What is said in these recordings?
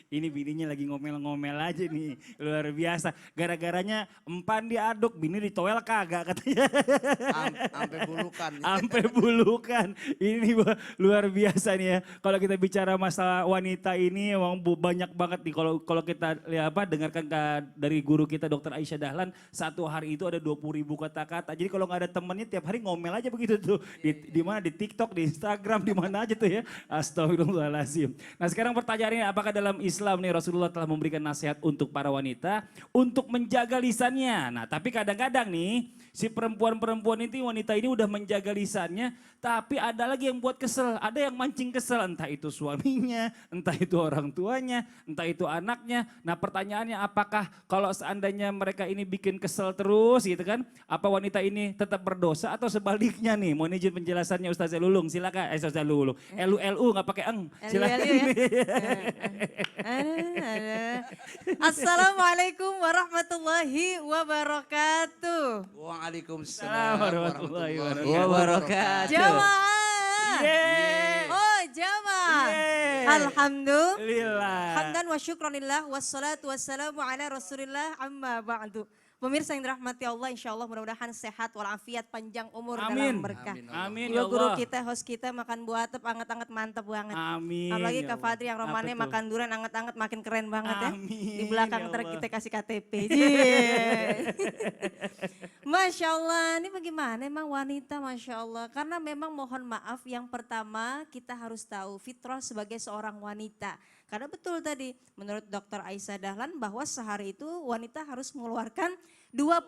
Ini bininya lagi ngomel-ngomel aja nih, luar biasa. Gara-garanya empan diaduk, bini ditoel kagak katanya. Sampai bulukan. Sampai bulukan. Ini luar biasa nih ya. Kalau kita bicara masalah wanita ini emang banyak banget nih. Kalau kalau kita lihat apa dengarkan dari guru kita Dokter Aisyah Dahlan, satu hari itu ada 20.000 kata-kata. Jadi kalau nggak ada temennya tiap hari ngomel aja begitu tuh. Di mana di TikTok, di Instagram, di mana aja tuh ya. Astagfirullahaladzim. Nah sekarang pertanyaannya apakah dalam Islam nih Rasulullah telah memberikan nasihat untuk para wanita untuk menjaga lisannya. Nah tapi kadang-kadang nih si perempuan-perempuan itu wanita ini udah menjaga lisannya tapi ada lagi yang buat kesel. Ada yang mancing kesel entah itu suaminya, entah itu orang tuanya, entah itu anaknya. Nah pertanyaannya apakah kalau seandainya mereka ini bikin kesel terus gitu kan. Apa wanita ini tetap berdosa atau sebaliknya nih. Mohon izin penjelasannya Ustazah Lulung silakan. Ustazah Lulung. Lu nggak pakai eng. Silakan. Assalamualaikum warahmatullahi wabarakatuh. Waalaikumsalam warahmatullahi wabarakatuh. Jamaah. Yeay. Oh jamaah. Yeay. Alhamdulillah. Hamdan wa syukranillah wassalatu wassalamu ala rasulillah amma ba'du. Pemirsa yang dirahmati Allah, insya Allah mudah-mudahan sehat walafiat, panjang umur dalam berkah. Amin Dua ya guru Allah. kita, host kita makan buah atep, anget-anget mantep banget. Amin. Apalagi ya Kak Allah. Fadri yang romannya Apa tuh? makan durian anget-anget makin keren banget ya. Amin, Di belakang ya ntar Allah. kita kasih KTP. Yeay. Masya Allah, ini bagaimana emang wanita Masya Allah. Karena memang mohon maaf yang pertama kita harus tahu fitrah sebagai seorang wanita. Karena betul tadi menurut Dr. Aisyah Dahlan bahwa sehari itu wanita harus mengeluarkan 20.000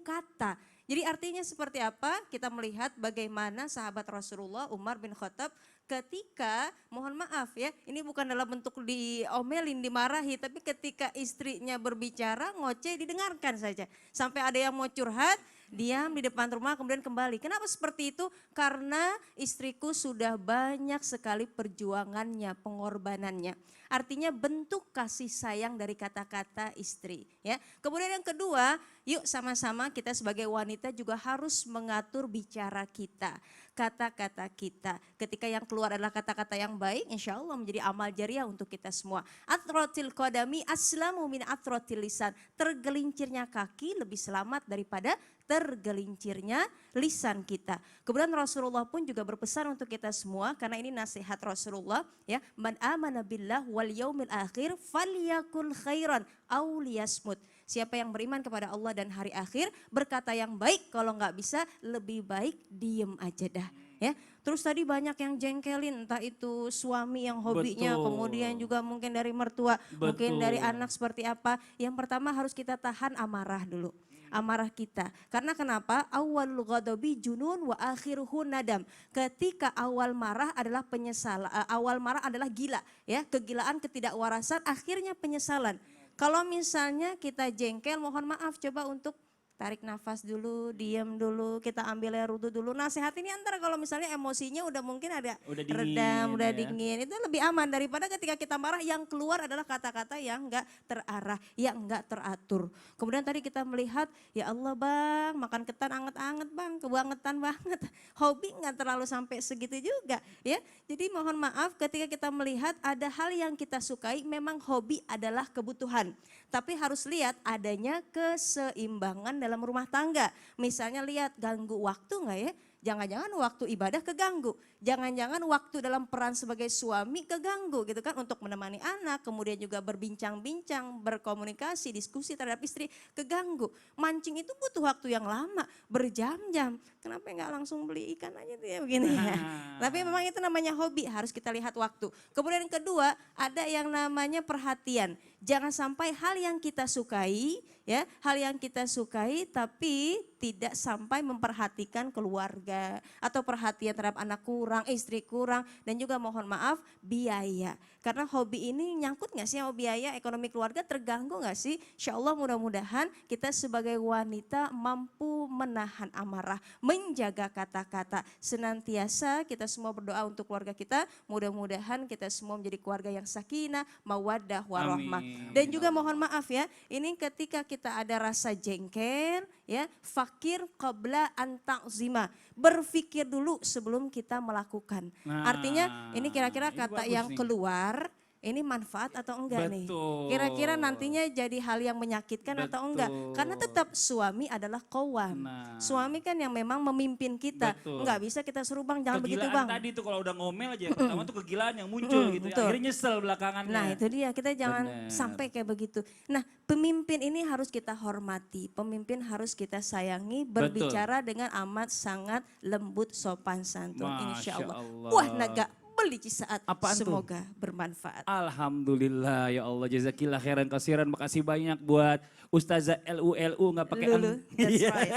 kata. Jadi artinya seperti apa? Kita melihat bagaimana sahabat Rasulullah Umar bin Khattab ketika, mohon maaf ya, ini bukan dalam bentuk diomelin, dimarahi, tapi ketika istrinya berbicara, ngoceh didengarkan saja. Sampai ada yang mau curhat, diam di depan rumah kemudian kembali. Kenapa seperti itu? Karena istriku sudah banyak sekali perjuangannya, pengorbanannya. Artinya bentuk kasih sayang dari kata-kata istri. Ya. Kemudian yang kedua, yuk sama-sama kita sebagai wanita juga harus mengatur bicara kita. Kata-kata kita. Ketika yang keluar adalah kata-kata yang baik, insya Allah menjadi amal jariah untuk kita semua. Athrotil qadami aslamu min athrotil lisan. Tergelincirnya kaki lebih selamat daripada tergelincirnya lisan kita. Kemudian Rasulullah pun juga berpesan untuk kita semua karena ini nasihat Rasulullah ya, man amana billah wal yaumil akhir falyakul khairan aw liyasmut. Siapa yang beriman kepada Allah dan hari akhir berkata yang baik, kalau nggak bisa lebih baik diem aja dah. Ya, terus tadi banyak yang jengkelin, entah itu suami yang hobinya, Betul. kemudian juga mungkin dari mertua, mungkin Betul. dari anak seperti apa. Yang pertama harus kita tahan amarah dulu. Amarah kita. Karena kenapa? Awalul ghadabi junun wa akhiruhu nadam. Ketika awal marah adalah penyesalan, awal marah adalah gila, ya, kegilaan, ketidakwarasan, akhirnya penyesalan. Kalau misalnya kita jengkel, mohon maaf coba untuk tarik nafas dulu, diam dulu, kita ambil air wudhu dulu. Nasihat ini antara kalau misalnya emosinya udah mungkin ada Udah dingin, redam, udah ya. dingin. Itu lebih aman daripada ketika kita marah yang keluar adalah kata-kata yang enggak terarah, yang enggak teratur. Kemudian tadi kita melihat, ya Allah bang, makan ketan anget-anget bang, kebangetan banget. Hobi enggak terlalu sampai segitu juga ya. Jadi mohon maaf ketika kita melihat ada hal yang kita sukai, memang hobi adalah kebutuhan. Tapi harus lihat adanya keseimbangan dalam rumah tangga. Misalnya lihat ganggu waktu enggak ya? Jangan-jangan waktu ibadah keganggu. Jangan-jangan waktu dalam peran sebagai suami keganggu gitu kan. Untuk menemani anak, kemudian juga berbincang-bincang, berkomunikasi, diskusi terhadap istri keganggu. Mancing itu butuh waktu yang lama, berjam-jam. Kenapa enggak langsung beli ikan aja tuh ya begini ya. Tapi memang itu namanya hobi, harus kita lihat waktu. Kemudian yang kedua, ada yang namanya perhatian. Jangan sampai hal yang kita sukai, ya, hal yang kita sukai tapi tidak sampai memperhatikan keluarga atau perhatian terhadap anak kurang, istri kurang, dan juga mohon maaf biaya. Karena hobi ini nyangkut gak sih sama biaya, ekonomi keluarga terganggu gak sih? Insya Allah mudah-mudahan kita sebagai wanita mampu menahan amarah, menjaga kata-kata. Senantiasa kita semua berdoa untuk keluarga kita, mudah-mudahan kita semua menjadi keluarga yang sakinah, mawaddah, warahmah. Amin. Dan juga mohon maaf ya, ini ketika kita ada rasa jengkel, ya, fakir qabla an ta'zima. Berpikir dulu sebelum kita melakukan. Nah, Artinya ini kira-kira ini kata bagus yang nih. keluar ini manfaat atau enggak nih? Betul. Kira-kira nantinya jadi hal yang menyakitkan atau enggak? Betul. Karena tetap suami adalah qawwam. Nah. Suami kan yang memang memimpin kita. Betul. Enggak bisa kita suruh bang, jangan begitu Kegilaan bang. tadi tuh kalau udah ngomel aja, pertama tuh kegilaan yang muncul gitu. betul. Akhirnya nyesel belakangannya. Nah itu dia, kita jangan Bener. sampai kayak begitu. Nah pemimpin ini harus kita hormati, pemimpin harus kita sayangi, berbicara dengan amat sangat lembut, sopan santun. Insya Masya Allah. Allah. Wah naga beli saat Apaan tuh? semoga bermanfaat. Alhamdulillah ya Allah, jazakillah khairan kasiran. Makasih banyak buat Ustazah LU nggak pakai Lulu, that's Iya. right.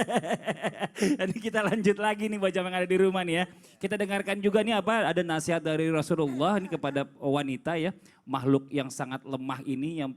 Jadi kita lanjut lagi nih buat jamaah yang ada di rumah nih ya. Kita dengarkan juga nih apa, ada nasihat dari Rasulullah nih kepada wanita ya. Makhluk yang sangat lemah ini yang